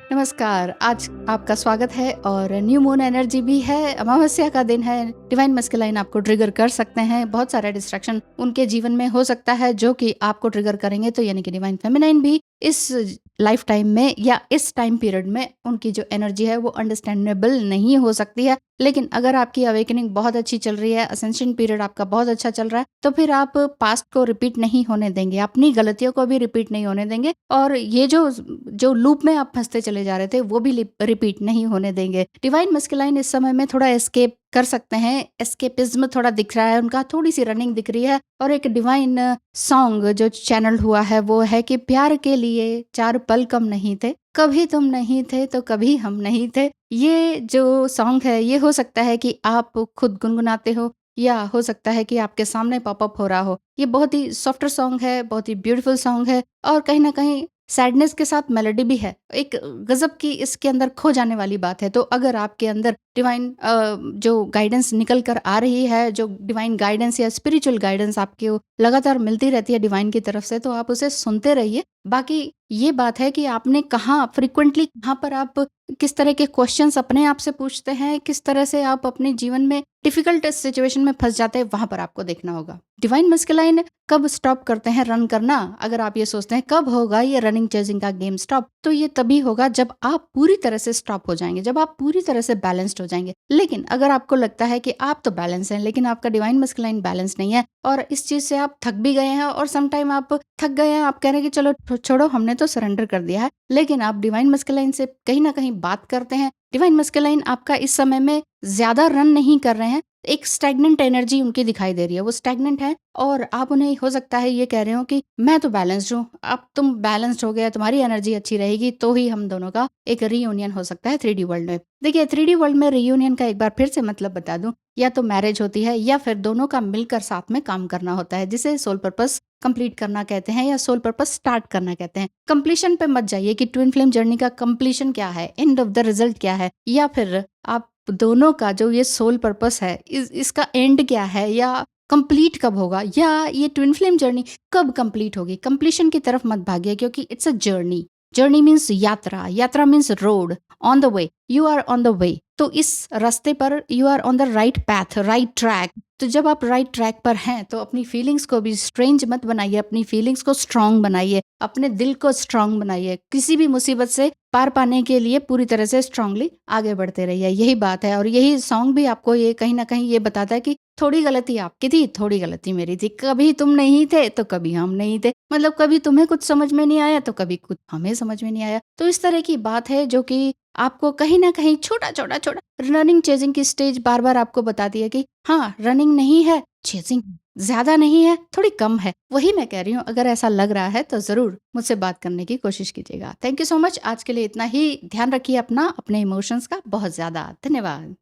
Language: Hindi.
नमस्कार, आज आपका स्वागत है और न्यू मून एनर्जी भी है, अमावस्या का दिन है। डिवाइन मस्कुलाइन आपको ट्रिगर कर सकते हैं। बहुत सारे डिस्ट्रैक्शन उनके जीवन में हो सकता है जो कि आपको ट्रिगर करेंगे, तो यानी कि डिवाइन फेमिनाइन भी इस लाइफ टाइम में या इस टाइम पीरियड में उनकी जो एनर्जी है वो अंडरस्टैंडेबल नहीं हो सकती है। लेकिन अगर आपकी अवेकनिंग बहुत अच्छी चल रही है, असेंशन पीरियड आपका बहुत अच्छा चल रहा है, तो फिर आप पास्ट को रिपीट नहीं होने देंगे, अपनी गलतियों को भी रिपीट नहीं होने देंगे, और ये जो जो लूप में आप फंसते चले जा रहे थे वो भी रिपीट नहीं होने देंगे। डिवाइन मस्कुलाइन इस समय में थोड़ा एस्केप कर सकते हैं, एस्केपिज्म थोड़ा दिख रहा है उनका, थोड़ी सी रनिंग दिख रही है। और एक डिवाइन सॉन्ग जो चैनल हुआ है वो है कि प्यार के लिए चार पल कम नहीं थे, कभी तुम नहीं थे तो कभी हम नहीं थे। ये जो सॉन्ग है ये हो सकता है कि आप खुद गुनगुनाते हो या हो सकता है कि आपके सामने पॉपअप हो रहा हो। ये बहुत ही सॉफ्टर सॉन्ग है, बहुत ही ब्यूटीफुल सॉन्ग है, और कहीं ना कहीं सैडनेस के साथ मेलोडी भी है। एक गजब की इसके अंदर खो जाने वाली बात है। तो अगर आपके अंदर डिवाइन जो गाइडेंस निकल कर आ रही है, जो डिवाइन गाइडेंस या स्पिरिचुअल गाइडेंस आपके लगातार मिलती रहती है डिवाइन की तरफ से, तो आप उसे सुनते रहिए। बाकी ये बात है कि आपने कहाँ फ्रिक्वेंटली, कहाँ पर आप किस तरह के क्वेश्चंस अपने आप से पूछते हैं, किस तरह से आप अपने जीवन में डिफिकल्ट सिचुएशन में फंस जाते हैं, वहां पर आपको देखना होगा। डिवाइन मस्कुलाइन कब स्टॉप करते हैं रन करना? अगर आप ये सोचते हैं कब होगा ये रनिंग चेजिंग का गेम स्टॉप, तो ये तभी होगा जब आप पूरी तरह से स्टॉप हो जाएंगे, जब आप पूरी तरह से बैलेंस्ड हो जाएंगे। लेकिन अगर आपको लगता है कि आप तो बैलेंस हैं लेकिन आपका डिवाइन मस्कुलाइन बैलेंस नहीं है, और इस चीज से आप थक भी गए हैं, और समटाइम आप थक गए हैं, आप कह रहे हैं कि चलो छोड़ो, हमने तो सरेंडर कर दिया है, लेकिन आप डिवाइन मस्कुलाइन से कहीं ना कहीं बात करते हैं। डिवाइन मस्कुलाइन आपका इस समय में ज्यादा रन नहीं कर रहे हैं, एक स्टैग्नेंट एनर्जी उनकी दिखाई दे रही है, वो स्टैग्नेंट है, और आप उन्हें हो सकता है ये कह रहे हो कि मैं तो बैलेंस्ड हूँ, अब तुम बैलेंस्ड हो गया, तुम्हारी एनर्जी अच्छी रहेगी तो ही हम दोनों का एक रीयूनियन हो सकता है 3D वर्ल्ड में। देखिए, 3D वर्ल्ड में रीयूनियन का एक बार फिर से मतलब बता दूं, या तो मैरिज होती है या फिर दोनों का मिलकर साथ में काम करना होता है, जिसे सोल पर्पस कंप्लीट करना कहते हैं या सोल पर्पस स्टार्ट करना कहते हैं। कंप्लीशन पे मत जाइए कि ट्विन फ्लेम जर्नी का कंप्लीशन क्या है, एंड ऑफ द रिजल्ट क्या है, या फिर आप दोनों का जो ये सोल पर्पस है इसका एंड क्या है, या कंप्लीट कब होगा, या ये ट्विन फ्लेम जर्नी कब कंप्लीट होगी। कंप्लीशन की तरफ मत भागिए, क्योंकि it's a journey. Journey means यात्रा, यात्रा means road, on the way, you are on the way. तो इस रास्ते पर you are on the right path, right track. तो जब आप राइट ट्रैक पर हैं तो अपनी फीलिंग्स को भी स्ट्रेंज मत बनाइए, अपनी फीलिंग्स को स्ट्रांग बनाइए, अपने दिल को स्ट्रांग बनाइए। किसी भी मुसीबत से पार पाने के लिए पूरी तरह से स्ट्रांगली आगे बढ़ते रहिए, यही बात है। और यही सॉन्ग भी आपको ये कहीं ना कहीं ये बताता है कि थोड़ी गलती आपकी थी, थोड़ी गलती मेरी थी, कभी तुम नहीं थे तो कभी हम नहीं थे, मतलब कभी तुम्हें कुछ समझ में नहीं आया तो कभी कुछ हमें समझ में नहीं आया। तो इस तरह की बात है जो कि आपको कहीं ना कहीं छोटा छोटा छोटा रनिंग चेजिंग की स्टेज बार बार आपको बताती है कि हाँ, रनिंग नहीं है, चेजिंग ज्यादा नहीं है, थोड़ी कम है। वही मैं कह रही हूँ, अगर ऐसा लग रहा है तो जरूर मुझसे बात करने की कोशिश कीजिएगा। Thank you so much. आज के लिए इतना ही। ध्यान रखिए अपना, अपने इमोशंस का बहुत ज्यादा। धन्यवाद।